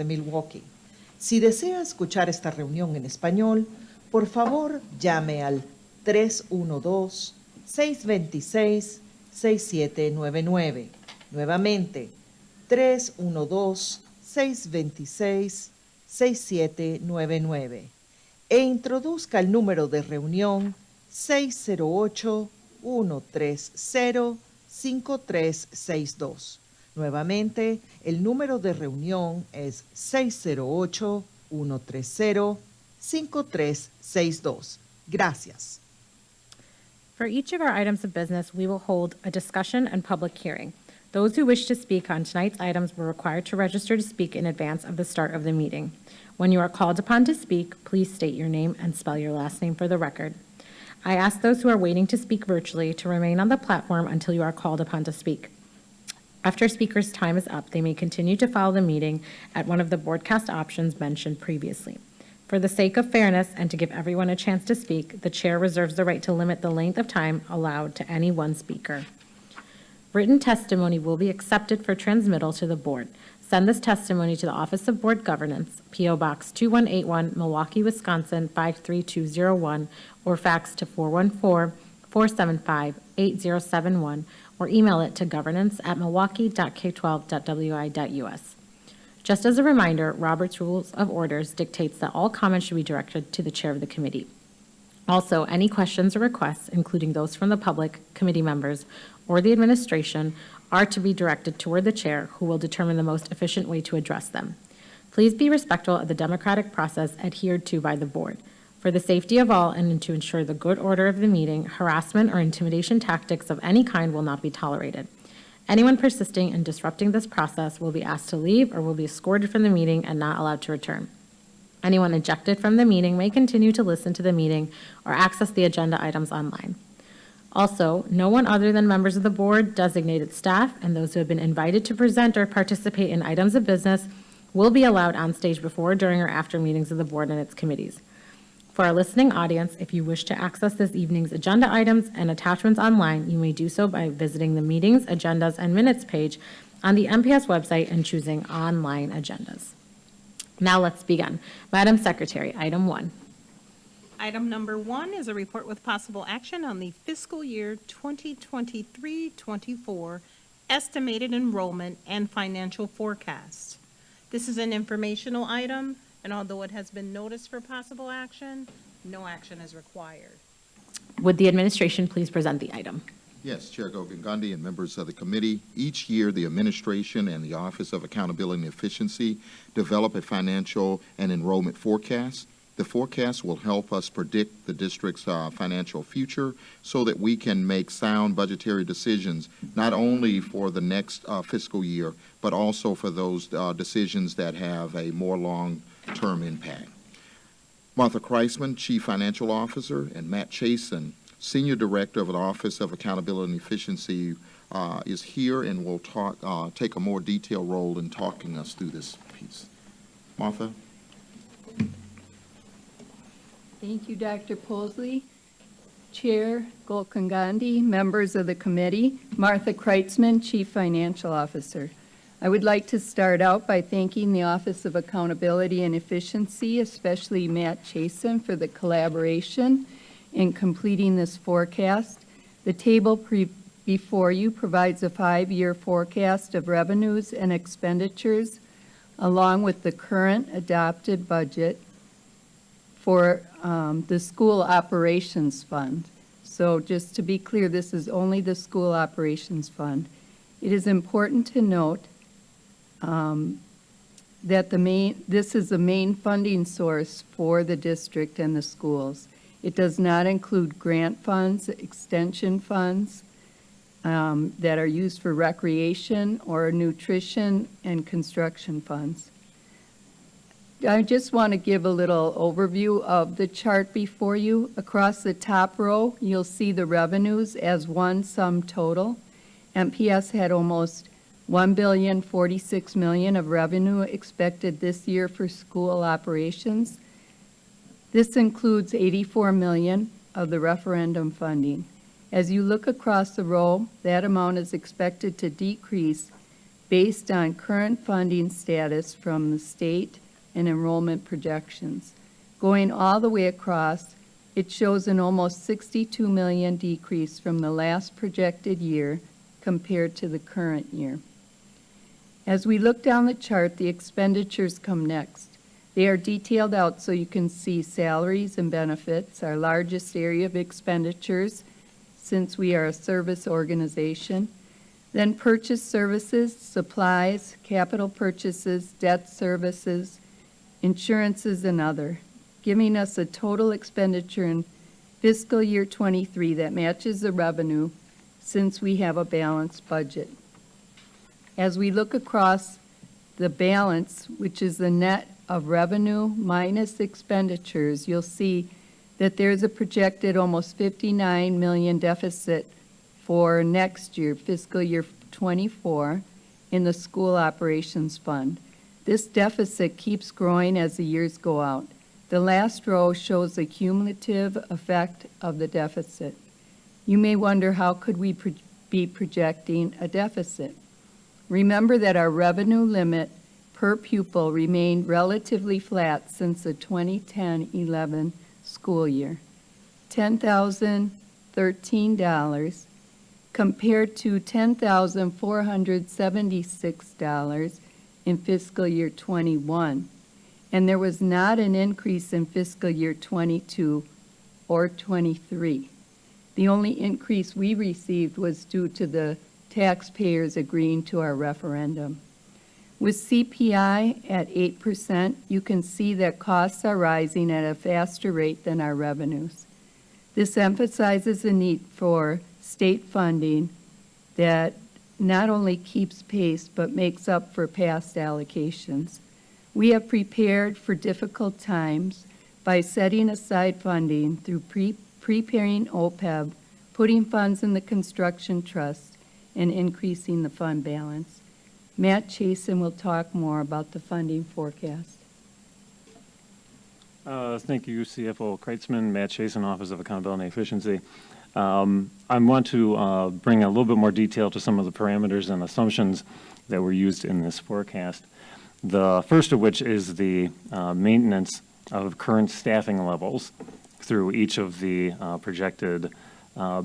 de Milwaukee. Si desea escuchar esta reunión en español, por favor llame al 312-626-6799. Nuevamente, 312-626-6799 e introduzca el número de reunión 608-130-5362. Nuevamente, el número de reunión es 608-130-5362. Gracias. For each of our items of business, we will hold a discussion and public hearing. Those who wish to speak on tonight's items were required to register to speak in advance of the start of the meeting. When you are called upon to speak, please state your name and spell your last name for the record. I ask those who are waiting to speak virtually to remain on the platform until you are called upon to speak. After speakers' time is up, they may continue to follow the meeting at one of the broadcast options mentioned previously. For the sake of fairness and to give everyone a chance to speak, the chair reserves the right to limit the length of time allowed to any one speaker. Written testimony will be accepted for transmittal to the board. Send this testimony to the Office of Board Governance, P.O. Box 2181, Milwaukee, Wisconsin 53201, or fax to 414-475-8071, or email it to governance@milwaukee.k12.wi.us. Just as a reminder, Robert's Rules of Orders dictates that all comments should be directed to the chair of the committee. Also, any questions or requests, including those from the public, committee members, or the administration, are to be directed toward the chair, who will determine the most efficient way to address them. Please be respectful of the democratic process adhered to by the board. For the safety of all and to ensure the good order of the meeting, harassment or intimidation tactics of any kind will not be tolerated. Anyone persisting in disrupting this process will be asked to leave or will be escorted from the meeting and not allowed to return. Anyone ejected from the meeting may continue to listen to the meeting or access the agenda items online. Also, no one other than members of the board, designated staff, and those who have been invited to present or participate in items of business will be allowed on stage before, during, or after meetings of the board and its committees. For our listening audience, if you wish to access this evening's agenda items and attachments online, you may do so by visiting the Meetings, Agendas, and Minutes page on the MPS website and choosing Online Agendas. Now let's begin. Madam Secretary, item 1. Item number 1 is a report with possible action on the fiscal year 2023-24 estimated enrollment and financial forecast. This is an informational item, and although it has been noticed for possible action, no action is required. Would the administration please present the item? Yes, Chair Gogangandi and members of the committee. Each year, the administration and the Office of Accountability and Efficiency develop a financial and enrollment forecast. The forecast will help us predict the district's financial future so that we can make sound budgetary decisions, not only for the next fiscal year, but also for those decisions that have a more long-term impact. Martha Kreisman, Chief Financial Officer, and Matt Chasen, Senior Director of the Office of Accountability and Efficiency, is here and will take a more detailed role in talking us through this piece. Martha? Thank you, Dr. Posley. Chair Gulkangandi, members of the committee, Martha Kreitzman, Chief Financial Officer. I would like to start out by thanking the Office of Accountability and Efficiency, especially Matt Chasen, for the collaboration in completing this forecast. The table before you provides a 5-year forecast of revenues and expenditures, along with the current adopted budget for the school operations fund. So just to be clear, this is only the school operations fund. It is important to note that this is the main funding source for the district and the schools. It does not include grant funds, extension funds that are used for recreation or nutrition and construction funds. I just want to give a little overview of the chart before you. Across the top row, you'll see the revenues as one sum total. MPS had almost $1.046 billion of revenue expected this year for school operations. This includes $84 million of the referendum funding. As you look across the row, that amount is expected to decrease based on current funding status from the state and enrollment projections. Going all the way across, it shows an almost 62 million decrease from the last projected year compared to the current year. As we look down the chart, the expenditures come next. They are detailed out so you can see salaries and benefits, our largest area of expenditures since we are a service organization. Then purchase services, supplies, capital purchases, debt services, insurances, and other, giving us a total expenditure in fiscal year 23 that matches the revenue since we have a balanced budget. As we look across the balance, which is the net of revenue minus expenditures, you'll see that there's a projected almost 59 million deficit for next year, fiscal year 24, in the school operations fund. This deficit keeps growing as the years go out. The last row shows the cumulative effect of the deficit. You may wonder, how could we be projecting a deficit? Remember that our revenue limit per pupil remained relatively flat since the 2010-11 school year, $10,013 compared to $10,476 in fiscal year 21. And there was not an increase in fiscal year 22 or 23. The only increase we received was due to the taxpayers agreeing to our referendum. With CPI at 8%, you can see that costs are rising at a faster rate than our revenues. This emphasizes the need for state funding that not only keeps pace but makes up for past allocations. We have prepared for difficult times by setting aside funding through preparing OPEB, putting funds in the construction trust, and increasing the fund balance. Matt Chasen will talk more about the funding forecast. Thank you, CFO Kreitzman, Matt Chasen, Office of Accountability and Efficiency. I want to bring a little bit more detail to some of the parameters and assumptions that were used in this forecast. The first of which is the maintenance of current staffing levels through each of the projected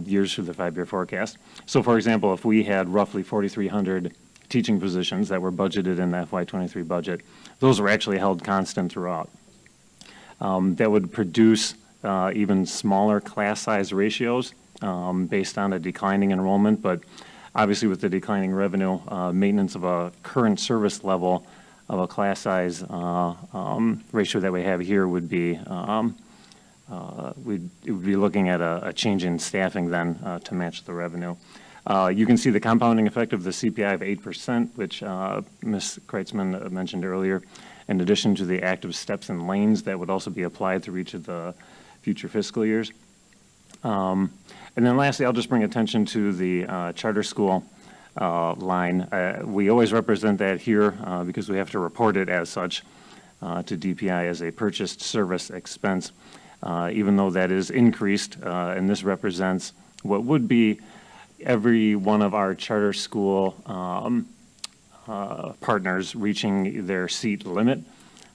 years through the 5-year forecast. So, for example, if we had roughly 4,300 teaching positions that were budgeted in the FY23 budget, those were actually held constant throughout. That would produce even smaller class size ratios based on a declining enrollment, but obviously with the declining revenue, maintenance of a current service level of a class size ratio that we have here would be, it would be looking at a change in staffing then to match the revenue. You can see the compounding effect of the CPI of 8%, which Ms. Kreitzman mentioned earlier, in addition to the active steps and lanes that would also be applied through each of the future fiscal years. And then lastly, I'll just bring attention to the charter school line. We always represent that here because we have to report it as such to DPI as a purchased service expense, even though that is increased, and this represents what would be every one of our charter school partners reaching their seat limit.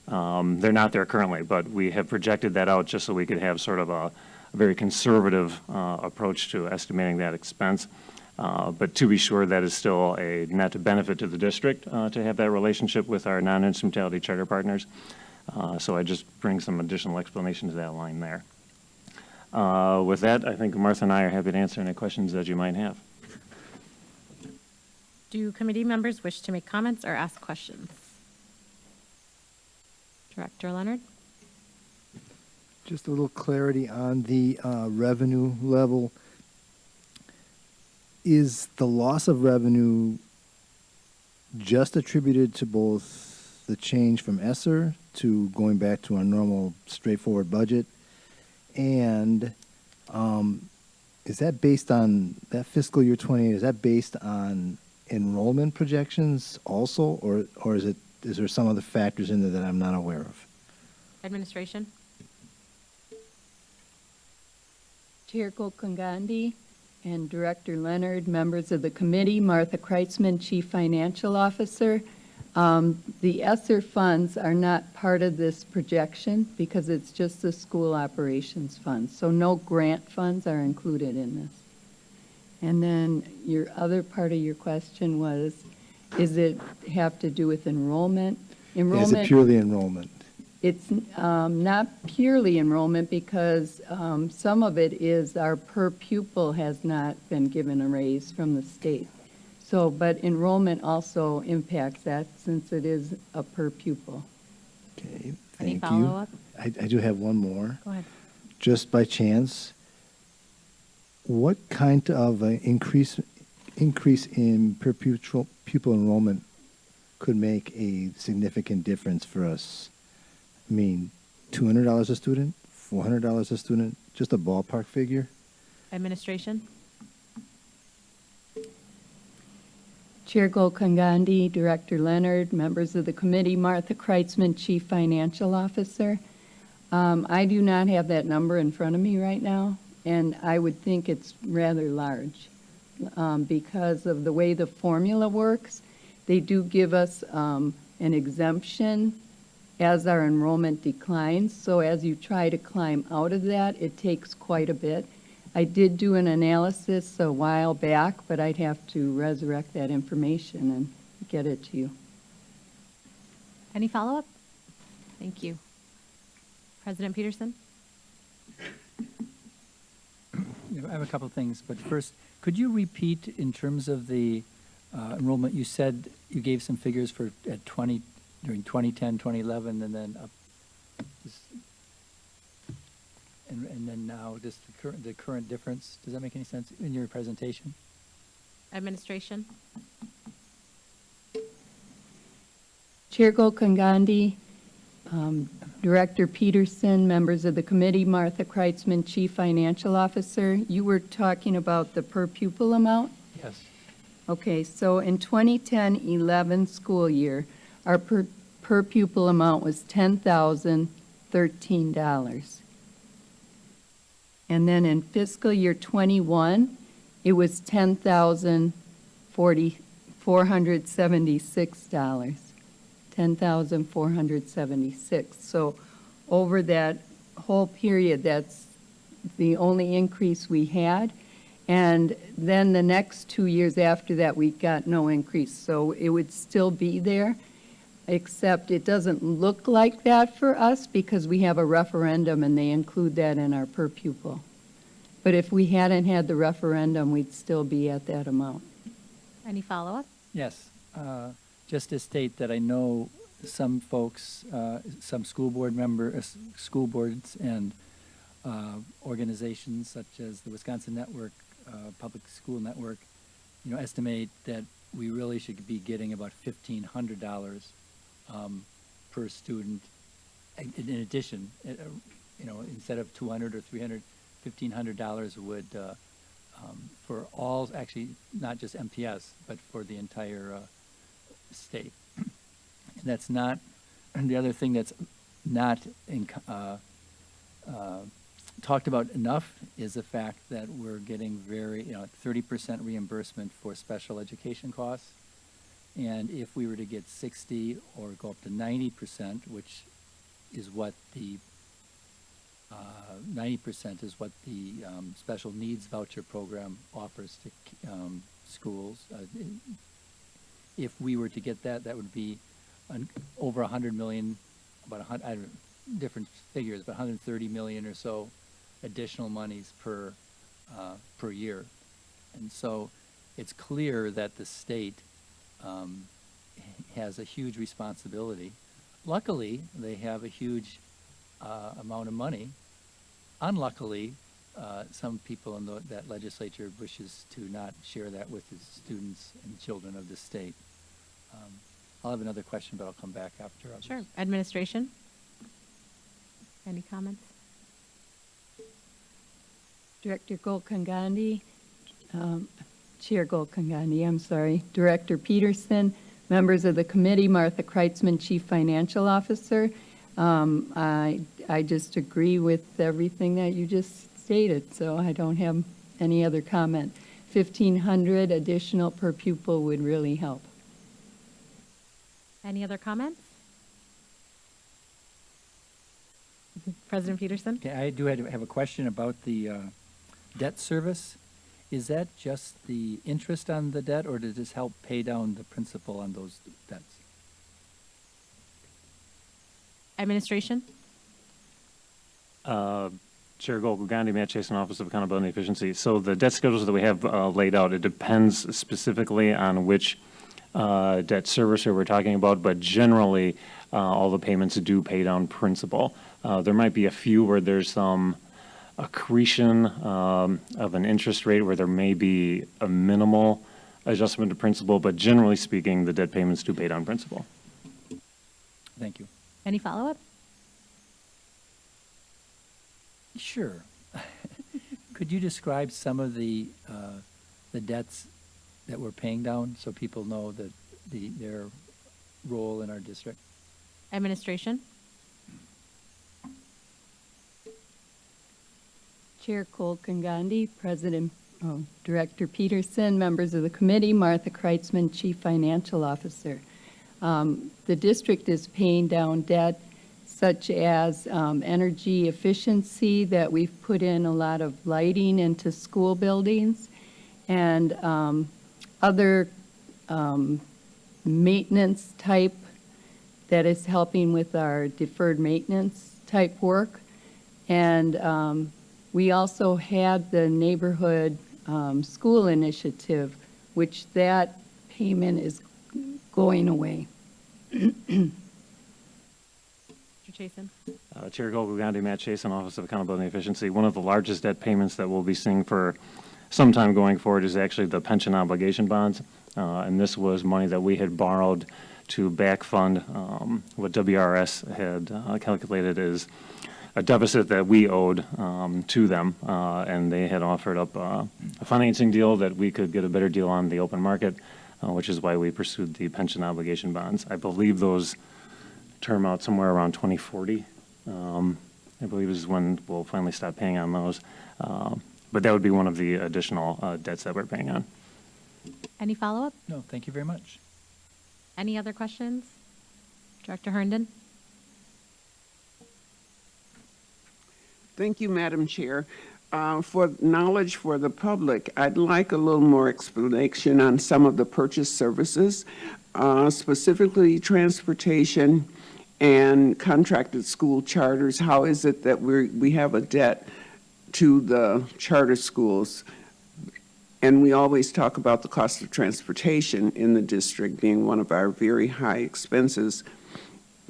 They're not there currently, but we have projected that out just so we could have sort of a very conservative approach to estimating that expense. But to be sure, that is still a net benefit to the district to have that relationship with our non-instrumentality charter partners. So I just bring some additional explanation to that line there. With that, I think Martha and I are happy to answer any questions that you might have. Do committee members wish to make comments or ask questions? Director Leonard? Just a little clarity on the revenue level. Is the loss of revenue just attributed to both the change from ESSER to going back to our normal straightforward budget? And is that based on that fiscal year 28? Is that based on enrollment projections also, or is there some other factors in there that I'm not aware of? Administration? Chair Gokongandi, And Director Leonard, members of the committee, Martha Kreitzman, Chief Financial Officer. The ESSER funds are not part of this projection because it's just the school operations fund. So no grant funds are included in this. And then your other part of your question was, is it have to do with enrollment? Is it purely enrollment? It's not purely enrollment because some of it is our per pupil has not been given a raise from the state. So, but enrollment also impacts that since it is a per pupil. Okay, Any thank you. follow-up? I do have one more. Go ahead. Just by chance, what kind of an increase in per pupil enrollment could make a significant difference for us? I mean, $200 a student, $400 a student, just a ballpark figure? Administration? Chair Golkangandi, Director Leonard, members of the committee, Martha Kreitzman, Chief Financial Officer. I do not have that number in front of me right now, and I would think it's rather large because of the way the formula works. They do give us an exemption as our enrollment declines, so as you try to climb out of that, it takes quite a bit. I did do an analysis a while back, but I'd have to resurrect that information and get it to you. Any follow-up? Thank you. President Peterson? Yeah, I have a couple of things, but first, could you repeat in terms of the enrollment? You said you gave some figures for during 2010, 2011, and then up, and then now just the current difference. Does that make any sense in your presentation? Administration? Chair Golkangandi, Director Peterson, members of the committee, Martha Kreitzman, Chief Financial Officer. You were talking about the per pupil amount? Yes. Okay, so in 2010-11 school year, our per pupil amount was $10,013. And then in fiscal year 21, it was $10,476. $10,476. So over that whole period, that's the only increase we had. And then the next 2 years after that, we got no increase. So it would still be there, except it doesn't look like that for us because we have a referendum and they include that in our per pupil. But if we hadn't had the referendum, we'd still be at that amount. Any follow-up? Yes. Just to state that I know some folks, some school boards and organizations such as the Wisconsin Network, Public School Network, estimate that we really should be getting about $1,500 per student. In addition, instead of $200 or $300, $1,500 would for all, actually not just MPS, but for the entire state. And that's not, and the other thing that's not talked about enough is the fact that we're getting 30% reimbursement for special education costs. And if we were to get 60 or go up to 90%, which is what the 90% is what the special needs voucher program offers to schools. If we were to get that, that would be over 100 million, about different figures, but 130 million or so additional monies per year. And so it's clear that the state has a huge responsibility. Luckily, they have a huge amount of money. Unluckily, some people in that legislature wishes to not share that with the students and children of the state. I'll have another question, but I'll come back after. Sure. Administration? Any comments? Director Golkangandi, Chair Golkangandi, I'm sorry, Director Peterson, members of the committee, Martha Kreitzman, Chief Financial Officer. I just agree with everything that you just stated, so I don't have any other comment? 1,500 additional per pupil would really help. Any other comments? President Peterson? Okay, I do have a question about the debt service. Is that just the interest on the debt, or does this help pay down the principal on those debts? Administration? Chair Gandhi, Matt Chasen, Office of Accountability and Efficiency. So the debt schedules that we have laid out, it depends specifically on which debt servicer we're talking about, but generally, all the payments do pay down principal. There might be a few where there's some accretion of an interest rate where there may be a minimal adjustment to principal, but generally speaking, the debt payments do pay down principal. Thank you. Any follow-up? Sure. Could you describe some of the debts that we're paying down so people know that their role in our district? Administration? Chair Gandhi, President, Director Peterson, members of the committee, Martha Kreitzman, Chief Financial Officer. The district is paying down debt such as energy efficiency, that we've put in a lot of lighting into school buildings, and other maintenance type that is helping with our deferred maintenance type work. And we also had the neighborhood school initiative, which that payment is going away. Mr. Chasen? Chair Gandhi, Matt Chasen, Office of Accountability and Efficiency. One of the largest debt payments that we'll be seeing for some time going forward is actually the pension obligation bonds. And this was money that we had borrowed to back fund what WRS had calculated as a deficit that we owed to them. And they had offered up a financing deal that we could get a better deal on the open market, which is why we pursued the pension obligation bonds. I believe those term out somewhere around 2040. I believe is when we'll finally stop paying on those. But that would be one of the additional debts that we're paying on. Any follow-up? No, thank you very much. Any other questions? Director Herndon? Thank you, Madam Chair. For knowledge for the public, I'd like a little more explanation on some of the purchase services, specifically transportation and contracted school charters. How is it that we have a debt to the charter schools? And we always talk about the cost of transportation in the district being one of our very high expenses.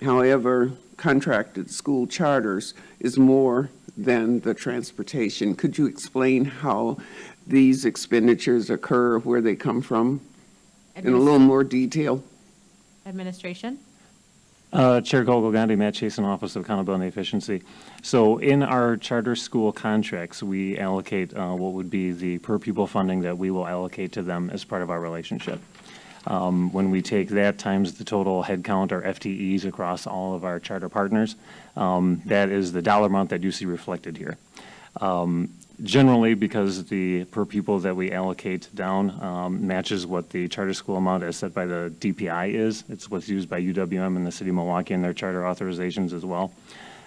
However, contracted school charters is more than the transportation. Could you explain how these expenditures occur, where they come from, in a little more detail? Administration? Chair Gandhi, Matt Chasen, Office of Accountability and Efficiency. So in our charter school contracts, we allocate what would be the per pupil funding that we will allocate to them as part of our relationship. When we take that times the total headcount or FTEs across all of our charter partners, that is the dollar amount that you see reflected here. Generally, because the per pupil that we allocate down matches what the charter school amount as set by the DPI is. It's what's used by UWM and the city of Milwaukee in their charter authorizations as well.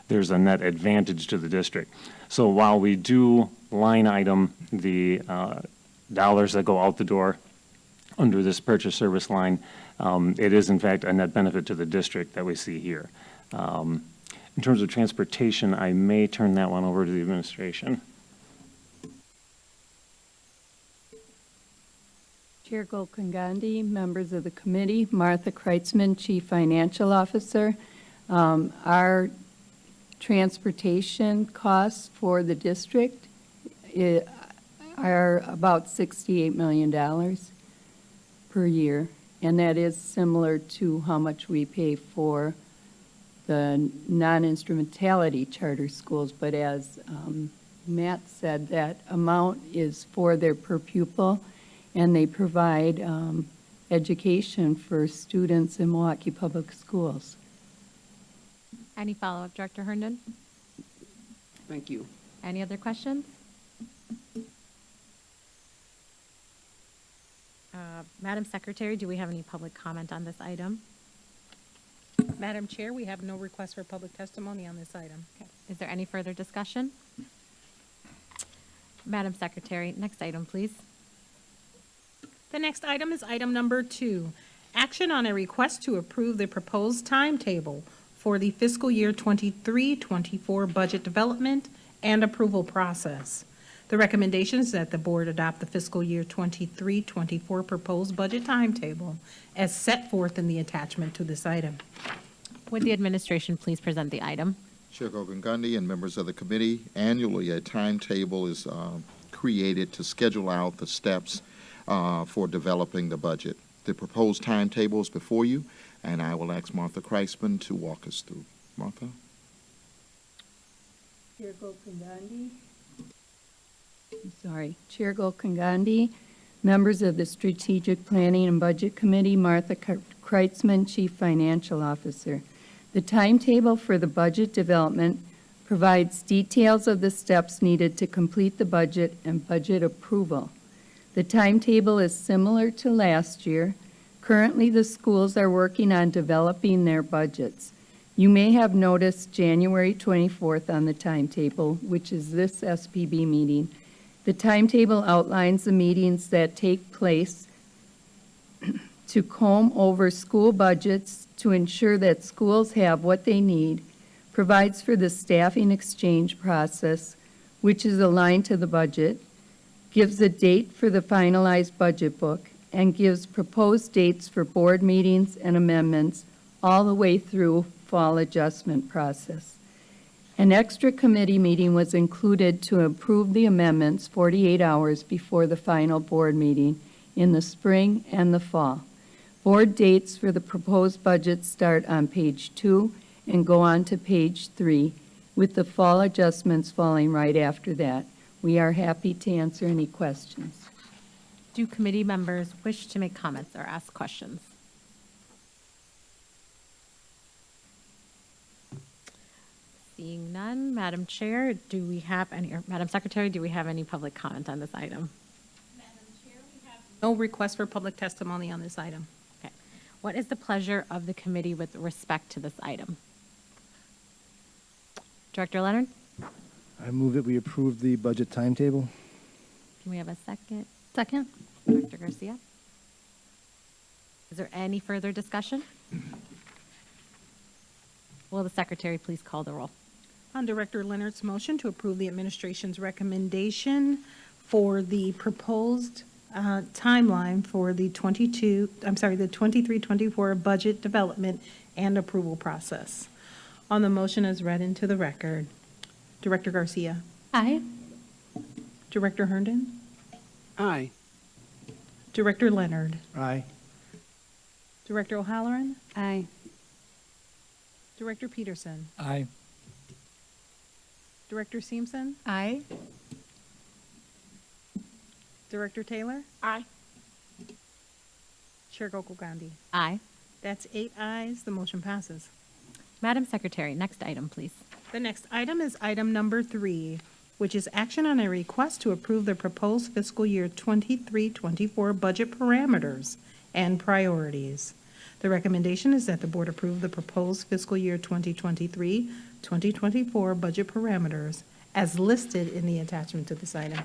There's a net advantage to the district. So while we do line item the dollars that go out the door under this purchase service line, it is in fact a net benefit to the district that we see here. In terms of transportation, I may turn that one over to the administration. Chair Gandhi, members of the committee, Martha Kreitzman, Chief Financial Officer. Our transportation costs for the district are about $68 million per year, and that is similar to how much we pay for the non-instrumentality charter schools. But as Matt said, that amount is for their per pupil, and they provide education for students in Milwaukee Public Schools. Any follow-up, Director Herndon? Thank you. Any other questions? Madam Secretary, do we have any public comment on this item? Madam Chair, we have no request for public testimony on this item. Okay. Is there any further discussion? Madam Secretary, next item, please. The next item is item number 2, action on a request to approve the proposed timetable for the fiscal year 23-24 budget development and approval process. The recommendation is that the board adopt the fiscal year 23-24 proposed budget timetable as set forth in the attachment to this item. Would the administration please present the item? Chair Gokongandi and members of the committee, annually a timetable is created to schedule out the steps for developing the budget. The proposed timetable is before you, and I will ask Martha Kreisman to walk us through. Martha? Chair Gokongandi. Chair Gokongandi, members of the Strategic Planning and Budget Committee, Martha Kreitzman, Chief Financial Officer. The timetable for the budget development provides details of the steps needed to complete the budget and budget approval. The timetable is similar to last year. Currently, the schools are working on developing their budgets. You may have noticed January 24th on the timetable, which is this SPB meeting. The timetable outlines the meetings that take place to comb over school budgets to ensure that schools have what they need, provides for the staffing exchange process, which is aligned to the budget, gives a date for the finalized budget book, and gives proposed dates for board meetings and amendments all the way through fall adjustment process. An extra committee meeting was included to approve the amendments 48 hours before the final board meeting in the spring and the fall. Board dates for the proposed budget start on page 2 and go on to page 3, with the fall adjustments falling right after that. We are happy to answer any questions. Do committee members wish to make comments or ask questions? Seeing none, Madam Chair, do we have any, or Madam Secretary, do we have any public comment on this item? No request for public testimony on this item. Okay. What is the pleasure of the committee with respect to this item? Director Leonard? I move that we approve the budget timetable. Can we have a second? Second. Director Garcia? Is there any further discussion? Will the secretary please call the roll? On Director Leonard's motion to approve the administration's recommendation for the proposed timeline for the 23-24 budget development and approval process. On the motion as read into the record, Director Garcia. Aye. Director Herndon. Aye. Director Leonard. Aye. Director O'Halloran. Aye. Director Peterson. Aye. Director Simpson. Aye. Director Taylor. Aye. Chair Gokongandi. Aye. That's 8 ayes. The motion passes. Madam Secretary, next item, please. The next item is item number 3, which is action on a request to approve the proposed fiscal year 23-24 budget parameters and priorities. The recommendation is that the board approve the proposed fiscal year 2023-2024 budget parameters as listed in the attachment to this item.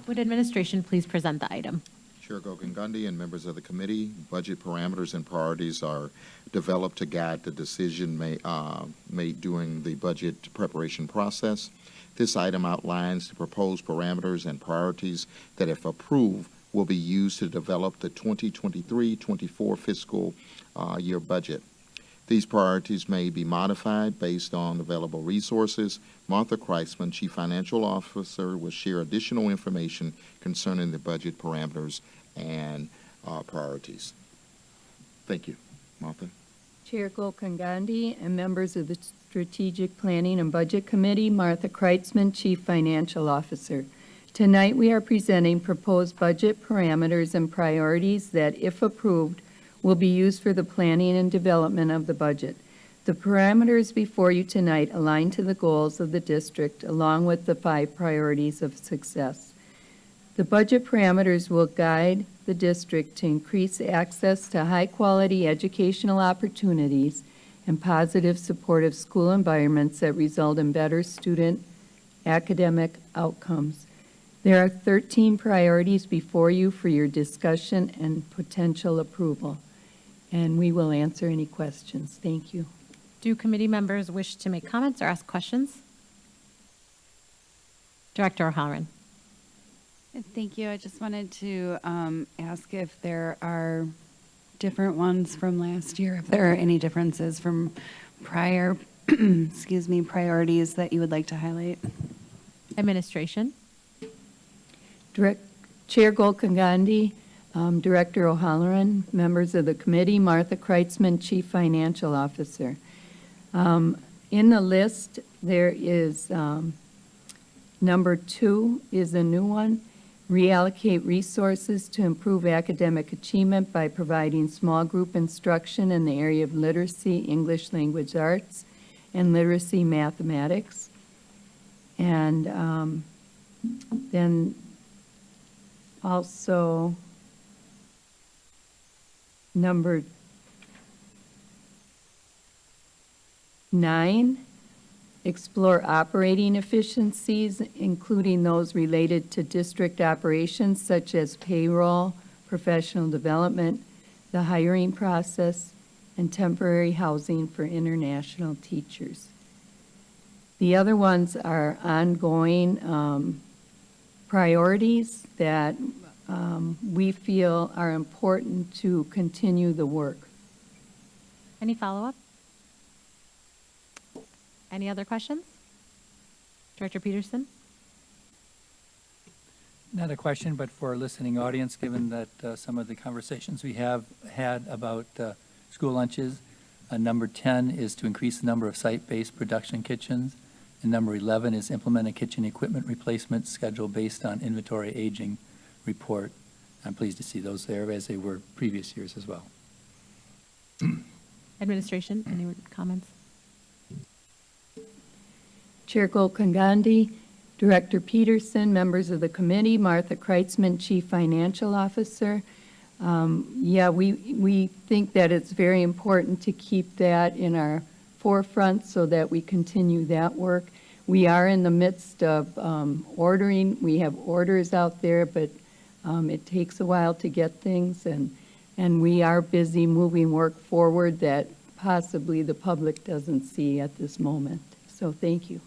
Would administration please present the item? Chair Gokongandi and members of the committee, budget parameters and priorities are developed to guide the decision made during the budget preparation process. This item outlines the proposed parameters and priorities that, if approved, will be used to develop the 2023-24 fiscal year budget. These priorities may be modified based on available resources. Martha Kreisman, Chief Financial Officer, will share additional information concerning the budget parameters and priorities. Thank you. Martha. Chair Gokongandi and members of the Strategic Planning and Budget Committee, Martha Kreitzman, Chief Financial Officer. Tonight, we are presenting proposed budget parameters and priorities that, if approved, will be used for the planning and development of the budget. The parameters before you tonight align to the goals of the district, along with the 5 priorities of success. The budget parameters will guide the district to increase access to high-quality educational opportunities and positive supportive school environments that result in better student academic outcomes. There are 13 priorities before you for your discussion and potential approval, and we will answer any questions. Thank you. Do committee members wish to make comments or ask questions? Director O'Halloran. Thank you. I just wanted to ask if there are different ones from last year, if there are any differences from prior, excuse me, priorities that you would like to highlight. Administration. Chair Golkangandi, Director O'Halloran, members of the committee, Martha Kreitzman, Chief Financial Officer. In the list, there is number 2 is a new one. Reallocate resources to improve academic achievement by providing small group instruction in the area of literacy, English language arts, and literacy mathematics. And then also number 9, explore operating efficiencies, including those related to district operations such as payroll, professional development, the hiring process, and temporary housing for international teachers. The other ones are ongoing priorities that we feel are important to continue the work. Any follow-up? Any other questions? Director Peterson? Not a question, but for a listening audience, given that some of the conversations we have had about school lunches, number 10 is to increase the number of site-based production kitchens, and number 11 is implement a kitchen equipment replacement schedule based on inventory aging report. I'm pleased to see those there, as they were previous years as well. Administration, any comments? Chair Golkangandi, Director Peterson, members of the committee, Martha Kreitzman, Chief Financial Officer. We think that it's very important to keep that in our forefront so that we continue that work. We are in the midst of ordering. We have orders out there, but it takes a while to get things, and we are busy moving work forward that possibly the public doesn't see at this moment. So thank you.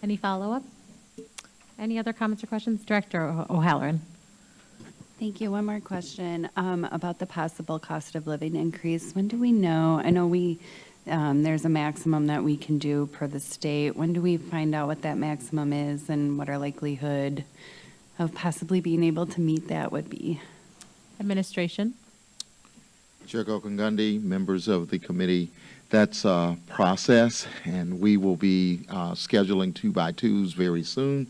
Any follow-up? Any other comments or questions? Director O'Halloran. Thank you. One more question about the possible cost of living increase. When do we know? I know there's a maximum that we can do per the state. When do we find out what that maximum is and what our likelihood of possibly being able to meet that would be? Administration. Chair Golkangandi, members of the committee, that's a process, and we will be scheduling 2x2s very soon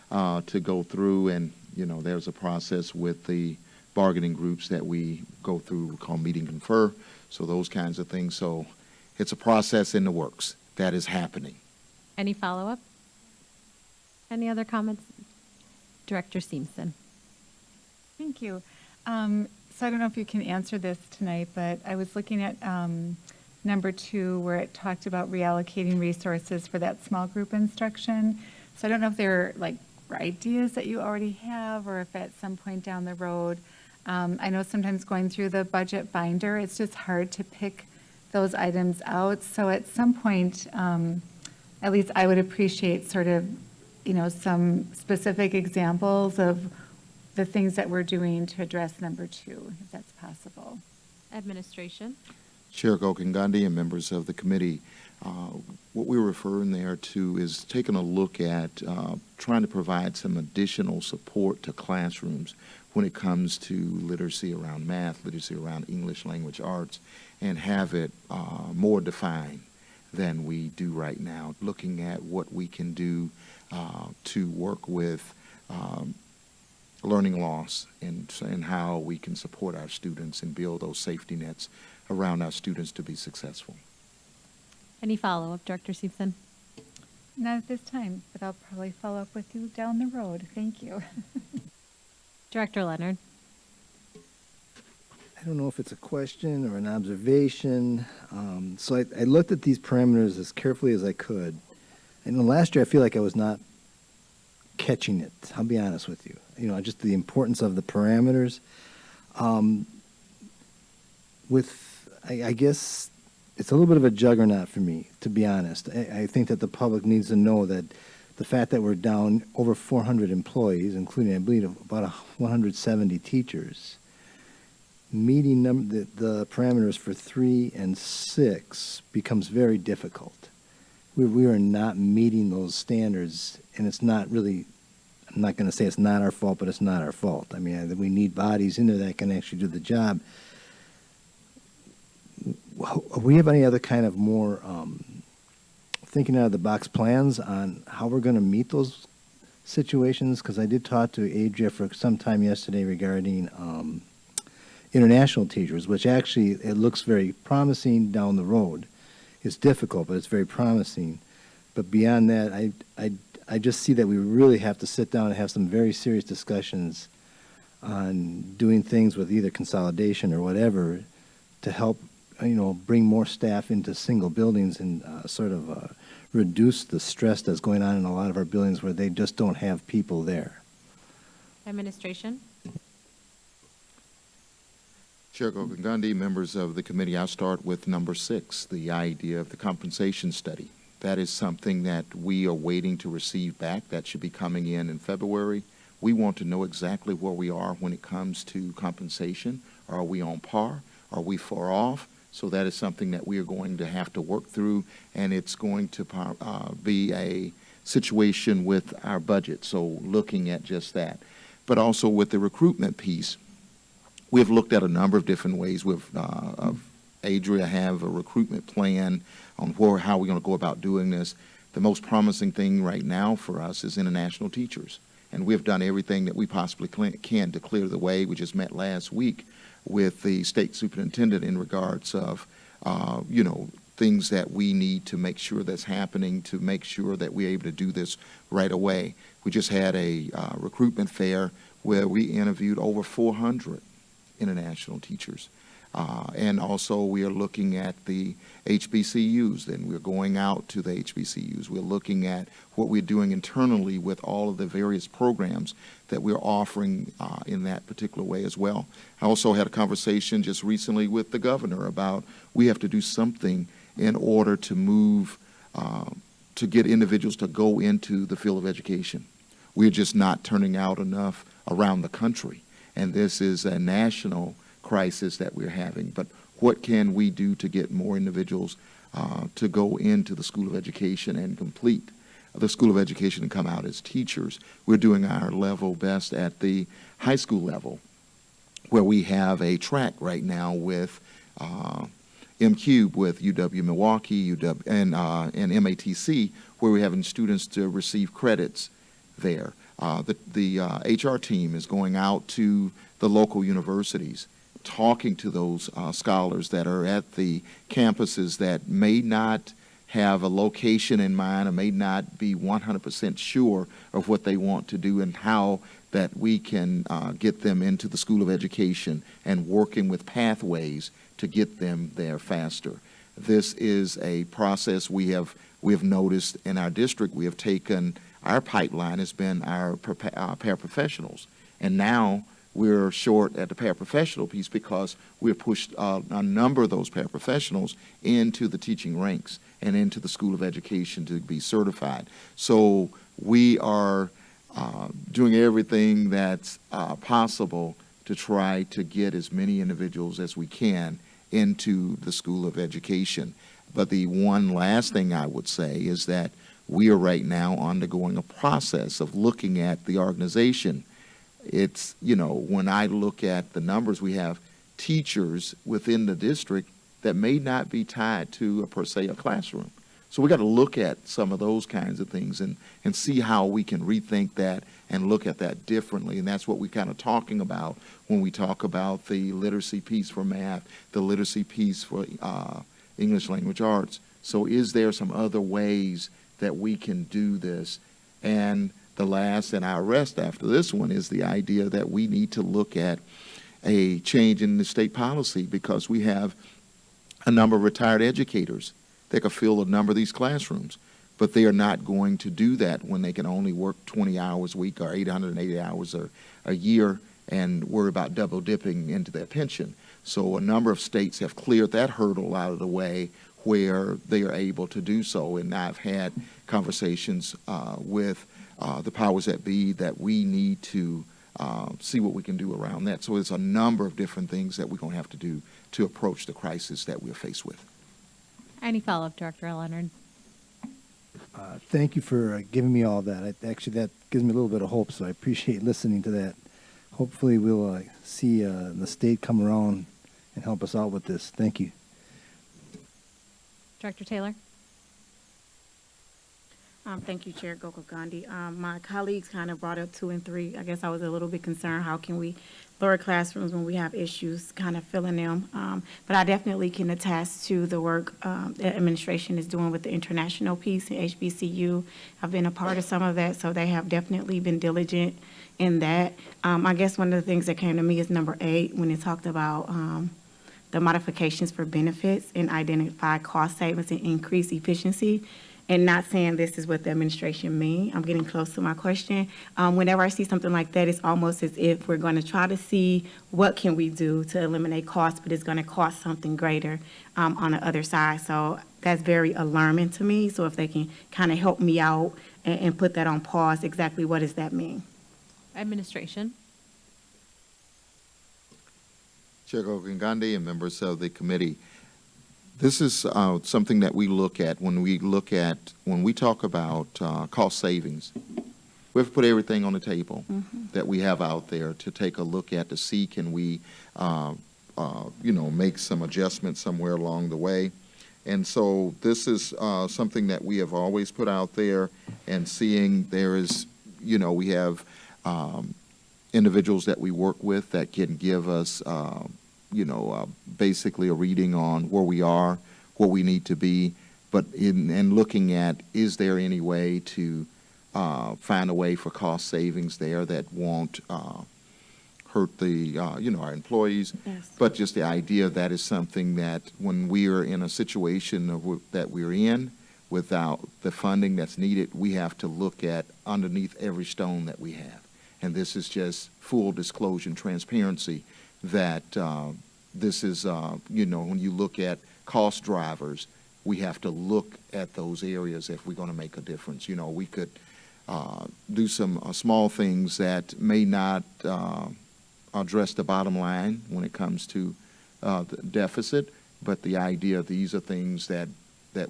to go through, and there's a process with the bargaining groups that we go through, we call meet and confer, so those kinds of things. So it's a process in the works that is happening. Any follow-up? Any other comments? Director Seamson. Thank you. So I don't know if you can answer this tonight, but I was looking at number 2 where it talked about reallocating resources for that small group instruction. So I don't know if there are ideas that you already have or if at some point down the road, I know sometimes going through the budget binder, it's just hard to pick those items out. So at some point, at least I would appreciate sort of, some specific examples of the things that we're doing to address number 2, if that's possible. Administration. Chair Golkangandi and members of the committee, what we're referring there to is taking a look at trying to provide some additional support to classrooms when it comes to literacy around math, literacy around English language arts, and have it more defined than we do right now, looking at what we can do to work with learning loss and how we can support our students and build those safety nets around our students to be successful. Any follow-up, Director Seamson? Not at this time, but I'll probably follow up with you down the road. Thank you. Director Leonard. I don't know if it's a question or an observation. So I looked at these parameters as carefully as I could. And last year I feel like I was not catching it. I'll be honest with you. Just the importance of the parameters. I guess it's a little bit of a juggernaut for me, to be honest. I think that the public needs to know that the fact that we're down over 400 employees, including, I believe, about 170 teachers, meeting the parameters for 3 and 6 becomes very difficult. We are not meeting those standards, and it's not really, I'm not going to say it's not our fault, but it's not our fault. I mean, we need bodies in there that can actually do the job. We have any other kind of more thinking out of the box plans on how we're going to meet those situations? Because I did talk to Adria for some time yesterday regarding international teachers, which actually it looks very promising down the road. It's difficult, but it's very promising. But beyond that, I just see that we really have to sit down and have some very serious discussions on doing things with either consolidation or whatever to help, bring more staff into single buildings and reduce the stress that's going on in a lot of our buildings where they just don't have people there. Administration. Chair Gokagandi, members of the committee, I'll start with number 6, the idea of the compensation study. That is something that we are waiting to receive back. That should be coming in February. We want to know exactly where we are when it comes to compensation. Are we on par? Are we far off? So that is something that we are going to have to work through, and it's going to be a situation with our budget, so looking at just that. But also with the recruitment piece, we've looked at a number of different ways. Adria have a recruitment plan on how we're going to go about doing this. The most promising thing right now for us is international teachers, and we've done everything that we possibly can to clear the way. We just met last week with the state superintendent in regards of, things that we need to make sure that's happening to make sure that we're able to do this right away. We just had a recruitment fair where we interviewed over 400 international teachers. And also we are looking at the HBCUs, and we're going out to the HBCUs. We're looking at what we're doing internally with all of the various programs that we're offering in that particular way as well. I also had a conversation just recently with the governor about we have to do something in order to move, to get individuals to go into the field of education. We're just not turning out enough around the country, and this is a national crisis that we're having. But what can we do to get more individuals to go into the School of Education and complete the School of Education and come out as teachers? We're doing our level best at the high school level, where we have a track right now with M-Cube, with UW Milwaukee, UW, and MATC, where we're having students to receive credits there. The HR team is going out to the local universities, talking to those scholars that are at the campuses that may not have a location in mind or may not be 100% sure of what they want to do, and how that we can get them into the School of Education and working with pathways to get them there faster. This is a process we have noticed in our district. We have taken, our pipeline has been our paraprofessionals, and now we're short at the paraprofessional piece because we've pushed a number of those paraprofessionals into the teaching ranks and into the School of Education to be certified. So we are doing everything that's possible to try to get as many individuals as we can into the School of Education. But the one last thing I would say is that we are right now undergoing a process of looking at the organization. It's, when I look at the numbers, we have teachers within the district that may not be tied to, per se, a classroom. So we got to look at some of those kinds of things and see how we can rethink that and look at that differently. And that's what we're kind of talking about when we talk about the literacy piece for math, the literacy piece for English language arts. So is there some other ways that we can do this? And The last and our rest after this one is the idea that we need to look at a change in the state policy, because we have a number of retired educators that could fill a number of these classrooms, but they are not going to do that when they can only work 20 hours a week or 880 hours a year and worry about double dipping into their pension. So a number of states have cleared that hurdle out of the way where they are able to do so. And I've had conversations with the powers that be that we need to see what we can do around that. So there's a number of different things that we're going to have to do to approach the crisis that we're faced with. Any follow-up, Director Leonard? Thank you for giving me all that. Actually, that gives me a little bit of hope, so I appreciate listening to that. Hopefully, we'll see the state come around and help us out with this. Thank you. Director Taylor? Thank you, Chair Gokul Gandhi. My colleagues kind of brought up 2 and 3. I guess I was a little bit concerned, how can we lower classrooms when we have issues kind of filling them? But I definitely can attest to the work the administration is doing with the international piece in HBCU. I've been a part of some of that, so they have definitely been diligent in that. I guess one of the things that came to me is number 8, when it talked about the modifications for benefits and identify cost savings and increase efficiency. And not saying this is what the administration mean. I'm getting close to my question. Whenever I see something like that, it's almost as if we're going to try to see what can we do to eliminate costs, but it's going to cost something greater on the other side. So that's very alarming to me. So if they can kind of help me out and put that on pause, exactly what does that mean? Administration? Chair Gokul Gandhi and members of the committee, this is something that we look at when we talk about cost savings. We have to put everything on the table that we have out there to take a look at to see, can we, make some adjustments somewhere along the way. And so this is something that we have always put out there, and seeing there is, we have individuals that we work with that can give us basically a reading on where we are, what we need to be, but in looking at, is there any way to find a way for cost savings there that won't hurt the, our employees. Yes. But just the idea that is something that when we are in a situation that we're in, without the funding that's needed, we have to look at underneath every stone that we have. And this is just full disclosure and transparency that this is, when you look at cost drivers, we have to look at those areas if we're going to make a difference. We could do some small things that may not address the bottom line when it comes to the deficit, but the idea, these are things that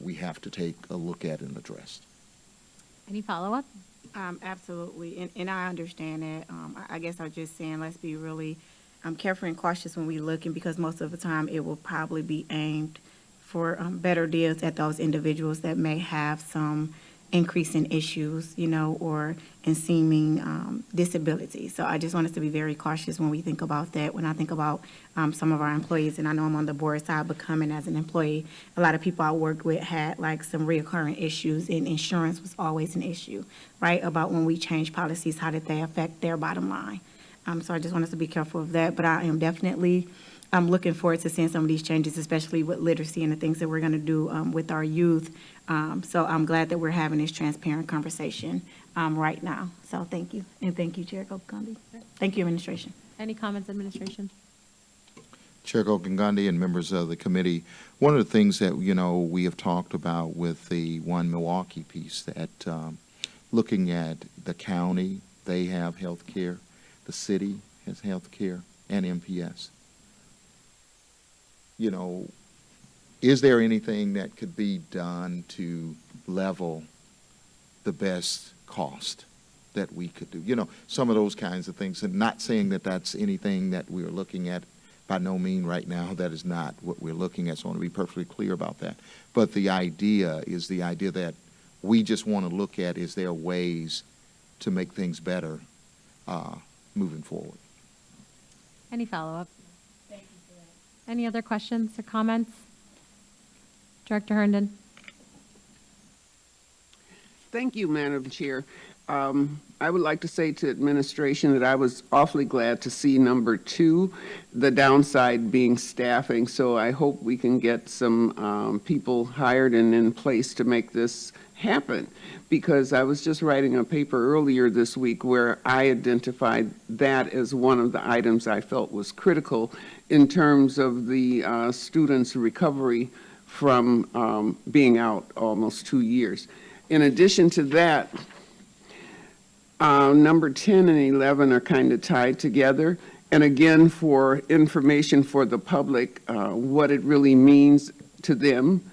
we have to take a look at and address. Any follow-up? Absolutely, and I understand that. I guess I'm just saying, let's be really careful and cautious when we look, and because most of the time it will probably be aimed for better deals at those individuals that may have some increase in issues, or in seeming disabilities. So I just want us to be very cautious when we think about that. When I think about some of our employees, and I know I'm on the board side, but coming as an employee, a lot of people I worked with had like some reoccurring issues, and insurance was always an issue, right? About when we change policies, how did they affect their bottom line? So I just want us to be careful of that. But I am definitely looking forward to seeing some of these changes, especially with literacy and the things that we're going to do with our youth. So I'm glad that we're having this transparent conversation right now. So thank you. And thank you, Chair Gokul Gandhi. Thank you, administration. Any comments, administration? Chair Gokul Gandhi and members of the committee, one of the things that, we have talked about with the One Milwaukee piece, that looking at the county, they have health care, the city has health care, and MPS. Is there anything that could be done to level the best cost that we could do? Some of those kinds of things, and not saying that that's anything that we're looking at. By no means right now, that is not what we're looking at, so I want to be perfectly clear about that. But the idea is the idea that we just want to look at, is there ways to make things better moving forward? Any follow-up? Thank you for that. Any other questions or comments? Director Herndon? Thank you, Madam Chair. I would like to say to administration that I was awfully glad to see number 2, the downside being staffing. So I hope we can get some people hired and in place to make this happen. Because I was just writing a paper earlier this week where I identified that as one of the items I felt was critical in terms of the students' recovery from being out almost 2 years. In addition to that, number 10 and 11 are kind of tied together. And again, for information for the public, what it really means to them.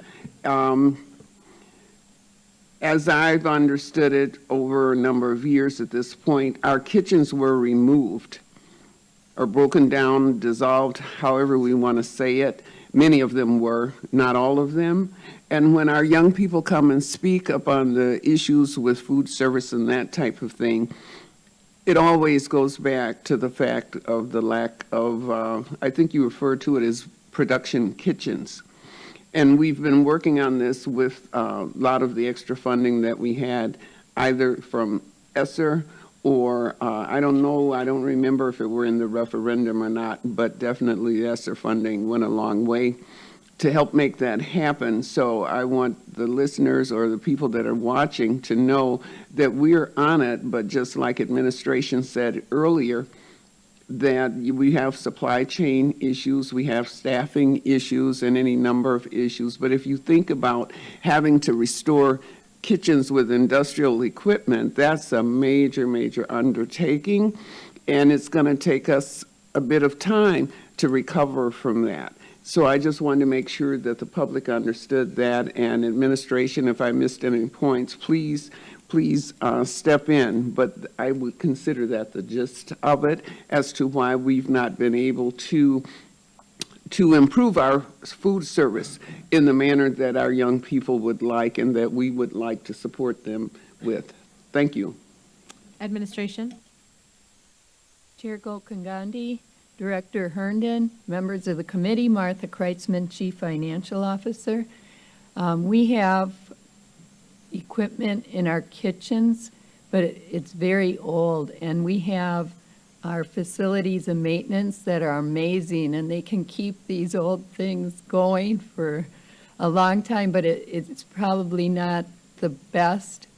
As I've understood it over a number of years at this point, our kitchens were removed or broken down, dissolved, however we want to say it. Many of them were, not all of them. And when our young people come and speak upon the issues with food service and that type of thing, it always goes back to the fact of the lack of, I think you referred to it as production kitchens. And we've been working on this with a lot of the extra funding that we had, either from ESSER or, I don't know, I don't remember if it were in the referendum or not, but definitely ESSER funding went a long way to help make that happen. So I want the listeners or the people that are watching to know that we're on it, but just like administration said earlier, that we have supply chain issues, we have staffing issues, and any number of issues. But if you think about having to restore kitchens with industrial equipment, that's a major, major undertaking, and it's going to take us a bit of time to recover from that. So I just wanted to make sure that the public understood that, and administration, if I missed any points, please step in, but I would consider that the gist of it as to why we've not been able to improve our food service in the manner that our young people would like and that we would like to support them with. Thank you. Administration? Chair Gokangandi, Director Herndon, members of the committee, Martha Kreitzman, Chief Financial Officer. We have equipment in our kitchens, but it's very old, and we have our facilities and maintenance that are amazing, and they can keep these old things going for a long time, but it's probably not the best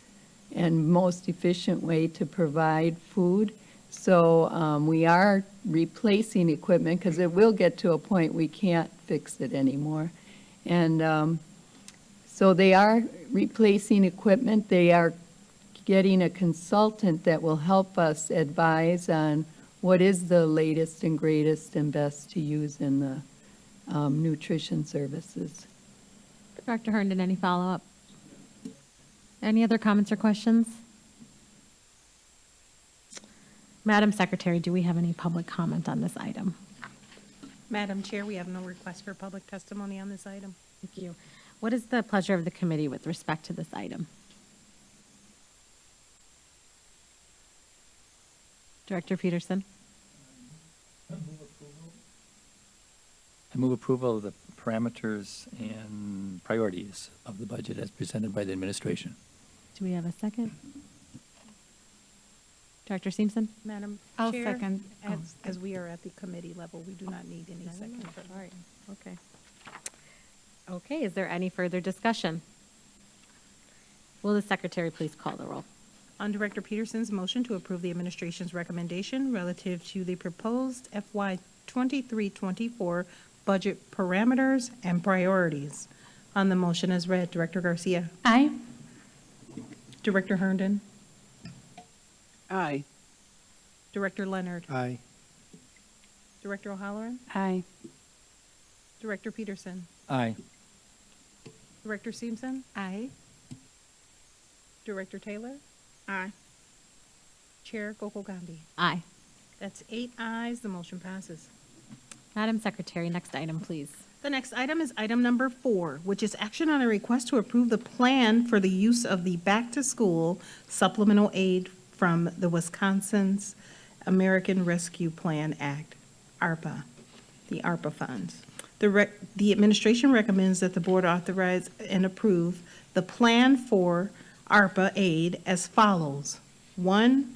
and most efficient way to provide food. So we are replacing equipment because it will get to a point we can't fix it anymore. And so they are replacing equipment. They are getting a consultant that will help us advise on what is the latest and greatest and best to use in the nutrition services. Dr. Herndon, any follow-up? Any other comments or questions? Madam Secretary, do we have any public comment on this item? Madam Chair, we have no request for public testimony on this item. Thank you. What is the pleasure of the committee with respect to this item? Director Peterson? I move approval of the parameters and priorities of the budget as presented by the administration. Do we have a second? Director Simpson? Madam I'll Chair, second. as we are at the committee level, we do not need any second. Sorry. Okay. Okay, is there any further discussion? Will the secretary please call the roll? On Director Peterson's motion to approve the administration's recommendation relative to the proposed FY 23-24 budget parameters and priorities. On the motion as read, Director Garcia. Aye. Director Herndon. Aye. Director Leonard. Aye. Director O'Halloran. Aye. Director Peterson. Aye. Director Simpson. Aye. Director Taylor. Aye. Chair Gokul Gandhi. Aye. That's 8 ayes, the motion passes. Madam Secretary, next item, please. The next item is item number 4, which is action on a request to approve the plan for the use of the back-to-school supplemental aid from the Wisconsin's American Rescue Plan Act, ARPA, the ARPA funds. The administration recommends that the board authorize and approve the plan for ARPA aid as follows. One,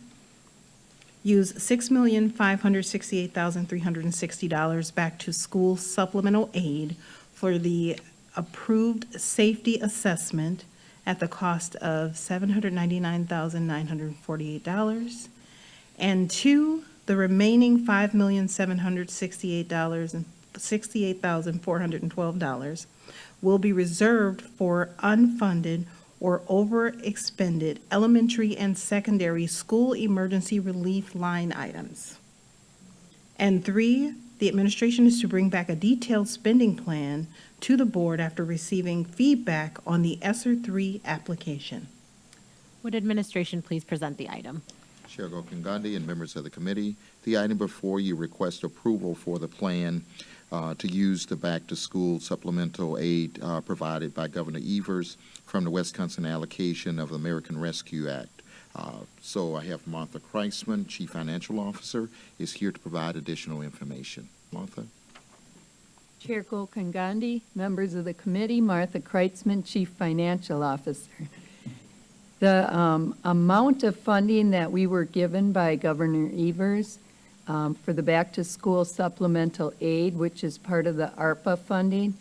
use $6,568,360 back to school supplemental aid for the approved safety assessment at the cost of $799,948. And two, the remaining $5,768,412 will be reserved for unfunded or over-expended elementary and secondary school emergency relief line items. And three, the administration is to bring back a detailed spending plan to the board after receiving feedback on the ESSER 3 application. Would administration please present the item? Chair Gokongandi and members of the committee, the item before you request approval for the plan to use the back-to-school supplemental aid provided by Governor Evers from the Wisconsin allocation of the American Rescue Act. So I have Martha Kreisman, Chief Financial Officer, is here to provide additional information. Martha? Chair Gokongandi, members of the committee, Martha Kreitzman, Chief Financial Officer. The amount of funding that we were given by Governor Evers for the back-to-school supplemental aid, which is part of the ARPA funding,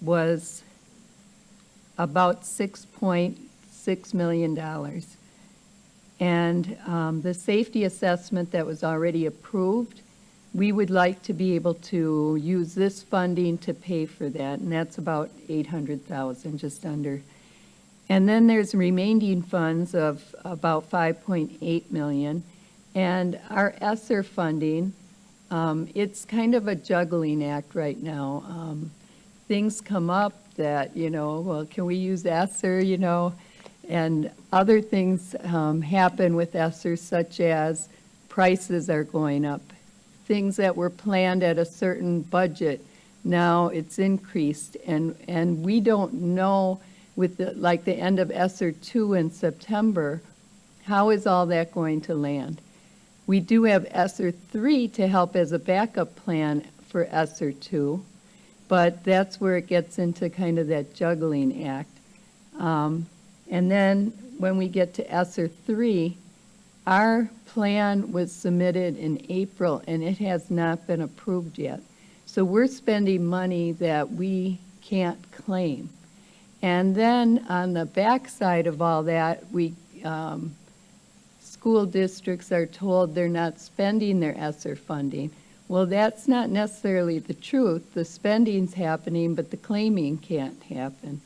was about $6.6 million. And the safety assessment that was already approved, we would like to be able to use this funding to pay for that, and that's about $800,000, just under. And then there's remaining funds of about $5.8 million. And our ESSER funding, it's kind of a juggling act right now. Things come up that, well, can we use ESSER, and other things happen with ESSER, such as prices are going up. Things that were planned at a certain budget, now it's increased. And we don't know, with the end of ESSER 2 in September, how is all that going to land? We do have ESSER 3 to help as a backup plan for ESSER 2, but that's where it gets into kind of that juggling act. And then when we get to ESSER 3, our plan was submitted in April, and it has not been approved yet. So we're spending money that we can't claim. And then on the backside of all that, school districts are told they're not spending their ESSER funding. Well, that's not necessarily the truth. The spending's happening, but the claiming can't happen.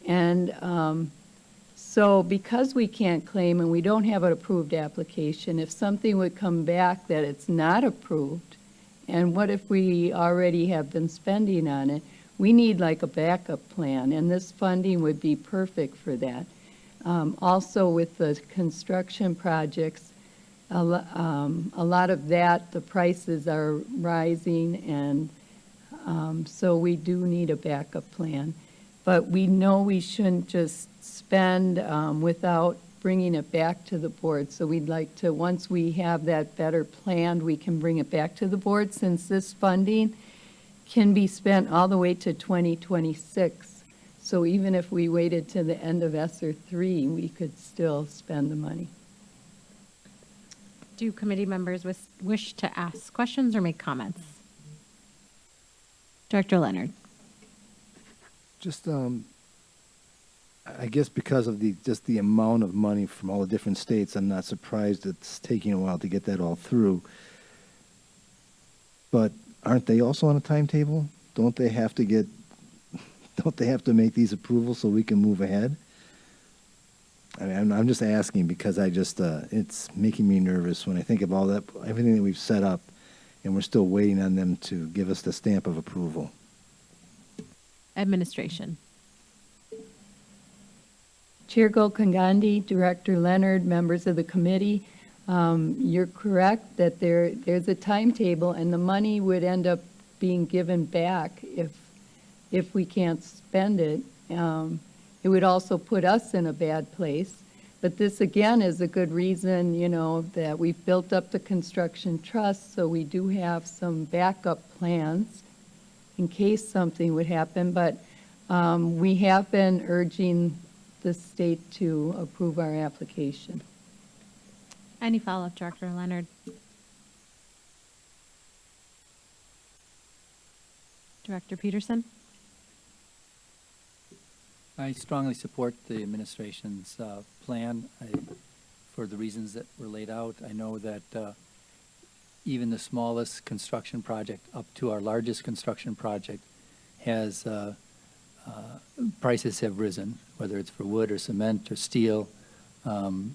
And so because we can't claim and we don't have an approved application, if something would come back that it's not approved, and what if we already have been spending on it, we need like a backup plan, and this funding would be perfect for that. Also with the construction projects, a lot of that, the prices are rising, and so we do need a backup plan. But we know we shouldn't just spend without bringing it back to the board. So we'd like to, once we have that better planned, we can bring it back to the board, since this funding can be spent all the way to 2026. So even if we waited to the end of ESSER 3, we could still spend the money. Do committee members wish to ask questions or make comments? Director Leonard. Just, I guess because of just the amount of money from all the different states, I'm not surprised it's taking a while to get that all through. But aren't they also on a timetable? Don't they have to make these approvals so we can move ahead? I mean, I'm just asking because it's making me nervous when I think of all that, everything that we've set up, and we're still waiting on them to give us the stamp of approval. Administration. Chair Gokongandi, Director Leonard, members of the committee, you're correct that there's a timetable, and the money would end up being given back if we can't spend it. It would also put us in a bad place. But this, again, is a good reason, that we've built up the construction trust, so we do have some backup plans in case something would happen. But we have been urging the state to approve our application. Any follow-up, Director Leonard? Director Peterson? I strongly support the administration's plan for the reasons that were laid out. I know that even the smallest construction project up to our largest construction project has prices have risen, whether it's for wood or cement or steel, and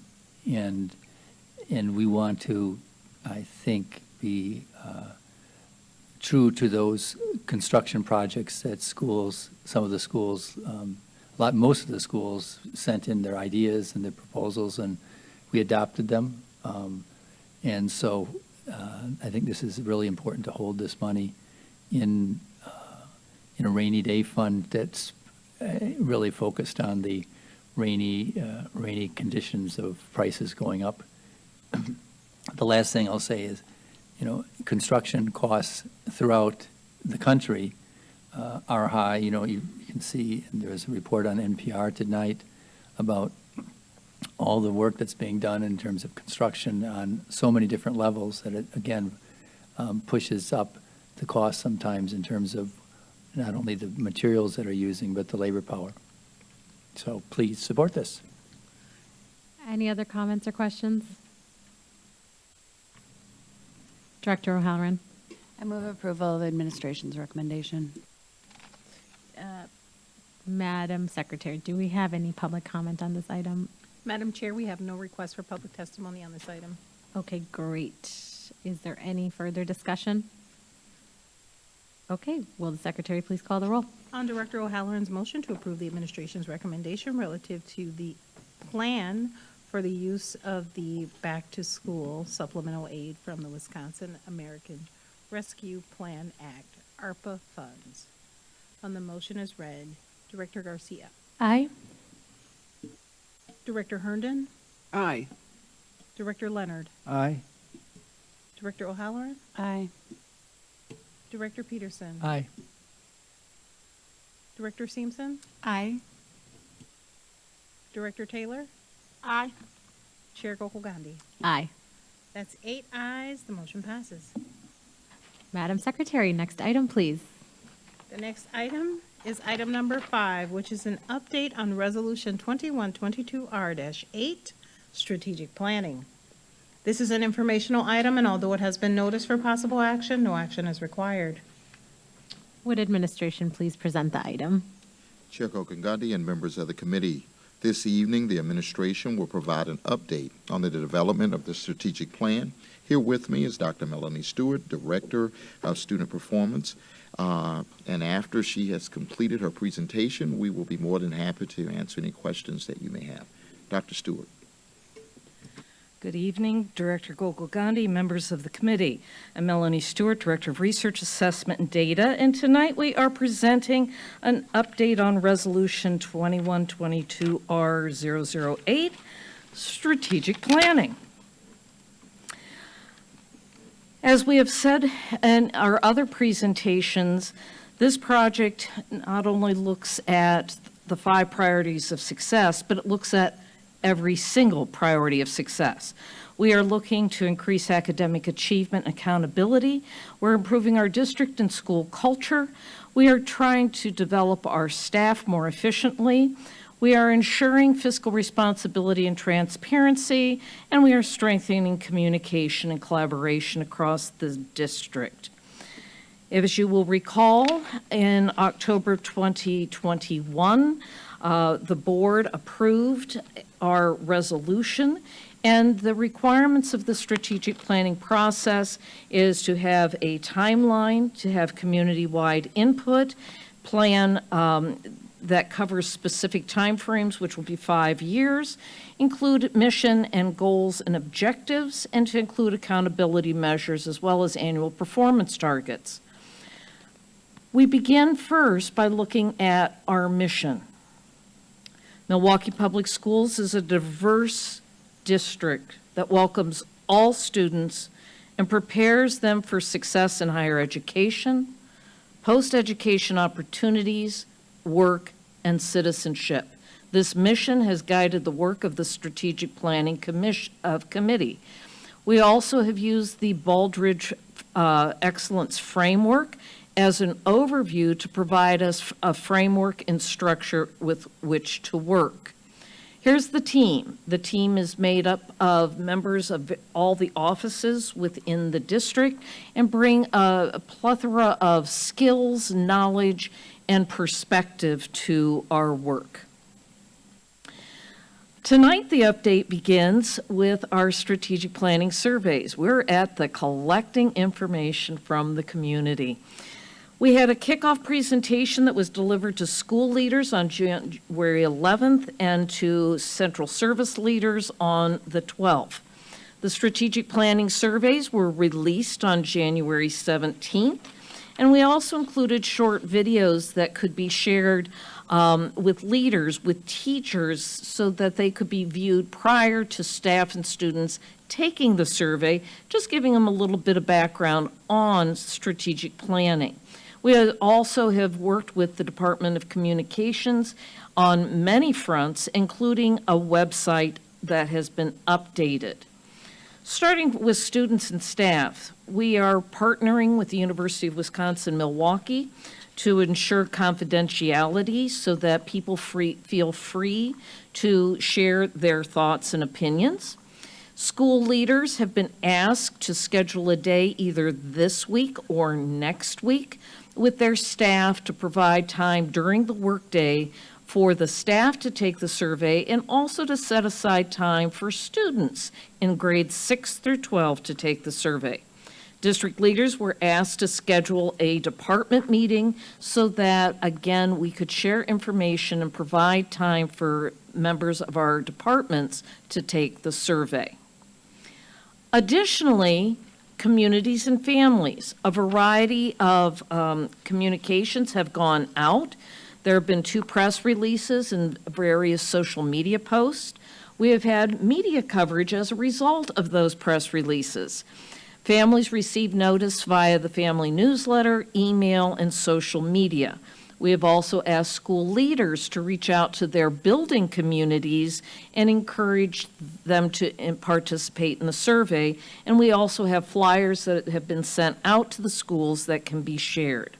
we want to, I think, be true to those construction projects that schools, some of the schools, most of the schools sent in their ideas and their proposals, and we adopted them. And so I think this is really important to hold this money in a rainy day fund that's really focused on the rainy conditions of prices going up. The last thing I'll say is, construction costs throughout the country are high. You can see, and there was a report on NPR tonight about all the work that's being done in terms of construction on so many different levels that it, again, pushes up the cost sometimes in terms of not only the materials that are using, but the labor power. So please support this. Any other comments or questions? Director O'Halloran? I move approval of administration's recommendation. Madam Secretary, do we have any public comment on this item? Madam Chair, we have no request for public testimony on this item. Okay, great. Is there any further discussion? Okay, will the Secretary please call the roll? On Director O'Halloran's motion to approve the administration's recommendation relative to the plan for the use of the back-to-school supplemental aid from the Wisconsin American Rescue Plan Act, ARPA funds. On the motion as read, Director Garcia. Aye. Director Herndon. Aye. Director Leonard. Aye. Director O'Halloran. Aye. Director Peterson. Aye. Director Simpson. Aye. Director Taylor. Aye. Chair Gokul Gandhi. Aye. That's 8 ayes. The motion passes. Madam Secretary, next item, please. The next item is item number 5, which is an update on Resolution 2122R-8, Strategic Planning. This is an informational item, and although it has been noticed for possible action, no action is required. Would administration please present the item? Chair Gokul and members of the committee, this evening the administration will provide an update on the development of the strategic plan. Here with me is Dr. Melanie Stewart, Director of Student Performance. And after she has completed her presentation, we will be more than happy to answer any questions that you may have. Dr. Stewart. Good evening, Director Gokul Gandhi, members of the committee. I'm Melanie Stewart, Director of Research, Assessment, and Data, and tonight we are presenting an update on Resolution 2122R008, Strategic Planning. As we have said in our other presentations, this project not only looks at the 5 priorities of success, but it looks at every single priority of success. We are looking to increase academic achievement and accountability. We're improving our district and school culture. We are trying to develop our staff more efficiently. We are ensuring fiscal responsibility and transparency, and we are strengthening communication and collaboration across the district. As you will recall, in October 2021, the board approved our resolution, and the requirements of the strategic planning process is to have a timeline, to have community-wide input, plan that covers specific timeframes, which will be 5 years, include mission and goals and objectives, and to include accountability measures as well as annual performance targets. We begin first by looking at our mission. Milwaukee Public Schools is a diverse district that welcomes all students and prepares them for success in higher education, post-education opportunities, work, and citizenship. This mission has guided the work of the Strategic Planning Committee. We also have used the Baldrige Excellence Framework as an overview to provide us a framework and structure with which to work. Here's the team. The team is made up of members of all the offices within the district and bring a plethora of skills, knowledge, and perspective to our work. Tonight, the update begins with our strategic planning surveys. We're at the collecting information from the community. We had a kickoff presentation that was delivered to school leaders on January 11th and to central service leaders on the 12th. The strategic planning surveys were released on January 17th, and we also included short videos that could be shared with leaders, with teachers, so that they could be viewed prior to staff and students taking the survey, just giving them a little bit of background on strategic planning. We also have worked with the Department of Communications on many fronts, including a website that has been updated. Starting with students and staff, we are partnering with the University of Wisconsin-Milwaukee to ensure confidentiality so that people feel free to share their thoughts and opinions. School leaders have been asked to schedule a day either this week or next week with their staff to provide time during the workday for the staff to take the survey and also to set aside time for students in grades 6 through 12 to take the survey. District leaders were asked to schedule a department meeting so that, again, we could share information and provide time for members of our departments to take the survey. Additionally, communities and families, a variety of communications have gone out. There have been 2 press releases and various social media posts. We have had media coverage as a result of those press releases. Families receive notice via the family newsletter, email, and social media. We have also asked school leaders to reach out to their building communities and encourage them to participate in the survey. And we also have flyers that have been sent out to the schools that can be shared.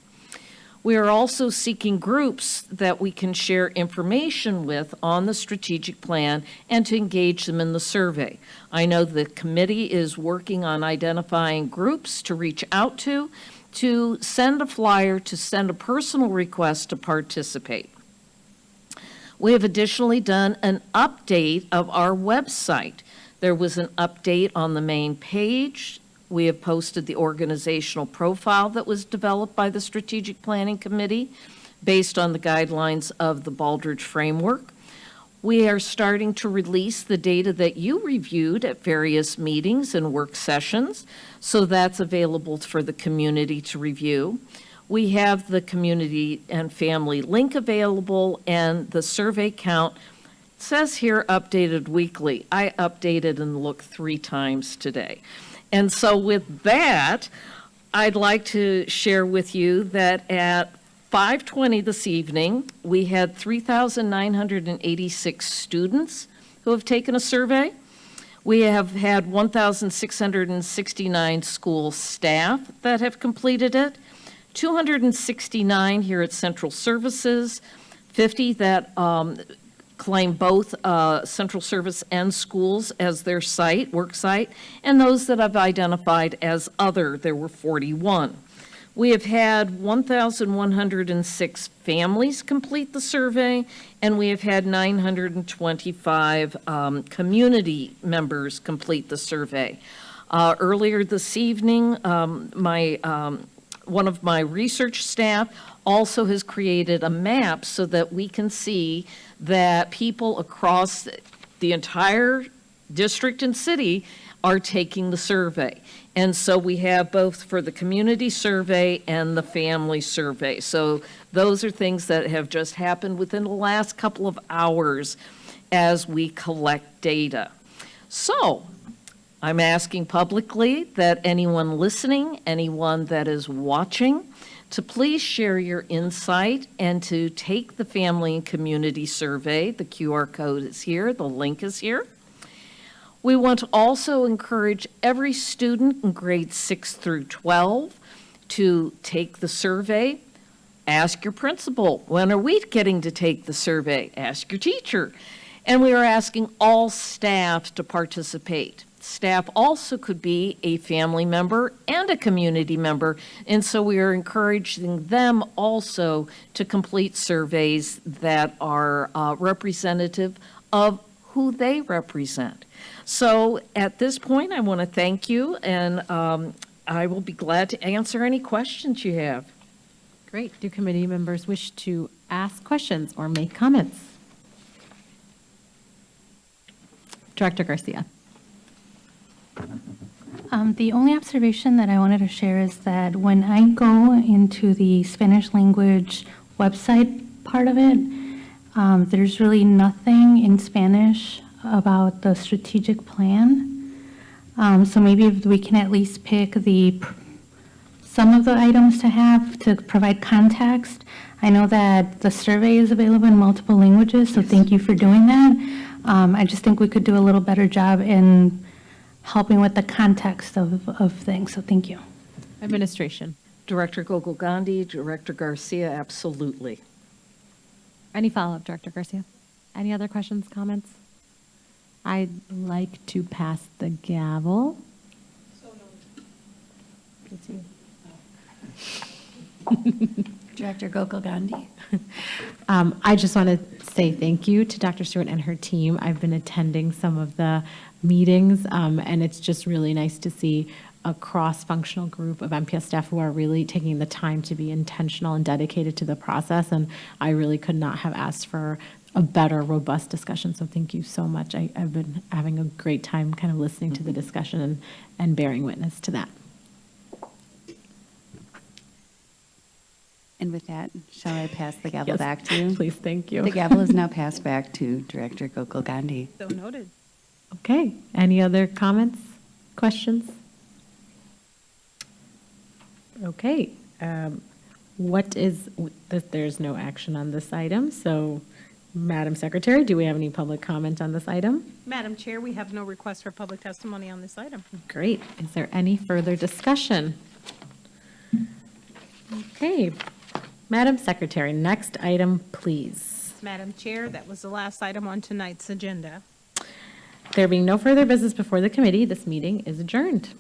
We are also seeking groups that we can share information with on the strategic plan and to engage them in the survey. I know the committee is working on identifying groups to reach out to send a flyer, to send a personal request to participate. We have additionally done an update of our website. There was an update on the main page. We have posted the organizational profile that was developed by the Strategic Planning Committee based on the guidelines of the Baldrige Framework. We are starting to release the data that you reviewed at various meetings and work sessions, so that's available for the community to review. We have the community and family link available, and the survey count says here updated weekly. I updated and looked 3 times today. And so with that, I'd like to share with you that at 5:20 this evening, we had 3,986 students who have taken a survey. We have had 1,669 school staff that have completed it, 269 here at Central Services, 50 that claim both central service and schools as their site, work site, and those that I've identified as other, there were 41. We have had 1,106 families complete the survey, and we have had 925 community members complete the survey. Earlier this evening, one of my research staff also has created a map so that we can see that people across the entire district and city are taking the survey. And so we have both for the community survey and the family survey. So those are things that have just happened within the last couple of hours as we collect data. So I'm asking publicly that anyone listening, anyone that is watching, to please share your insight and to take the Family and Community Survey. The QR code is here, the link is here. We want to also encourage every student in grades 6 through 12 to take the survey. Ask your principal, when are we getting to take the survey? Ask your teacher. And we are asking all staff to participate. Staff also could be a family member and a community member, and so we are encouraging them also to complete surveys that are representative of who they represent. So at this point, I want to thank you, and I will be glad to answer any questions you have. Great. Do committee members wish to ask questions or make comments? Director Garcia. The only observation that I wanted to share is that when I go into the Spanish language website part of it, there's really nothing in Spanish about the strategic plan. So maybe if we can at least pick some of the items to have to provide context. I know that the survey is available in multiple languages, so thank you for doing that. I just think we could do a little better job in helping with the context of things, so thank you. Administration. Director Gokul Gandhi, Director Garcia, absolutely. Any follow-up, Director Garcia? Any other questions, comments? I'd like to pass the gavel. It's you. Director Gokul Gandhi. I just want to say thank you to Dr. Stewart and her team. I've been attending some of the meetings, and it's just really nice to see a cross-functional group of MPS staff who are really taking the time to be intentional and dedicated to the process, and I really could not have asked for a better, robust discussion, so thank you so much. I've been having a great time kind of listening to the discussion and bearing witness to that. And with that, shall I pass the gavel Yes, back to you? please, thank you. The gavel is now passed back to Director Gokul Gandhi. So noted. Okay, any other comments, questions? Okay, there's no action on this item, so Madam Secretary, do we have any public comment on this item? Madam Chair, we have no request for public testimony on this item. Great. Is there any further discussion? Okay. Madam Secretary, next item, please. Madam Chair, that was the last item on tonight's agenda. There being no further business before the committee, this meeting is adjourned.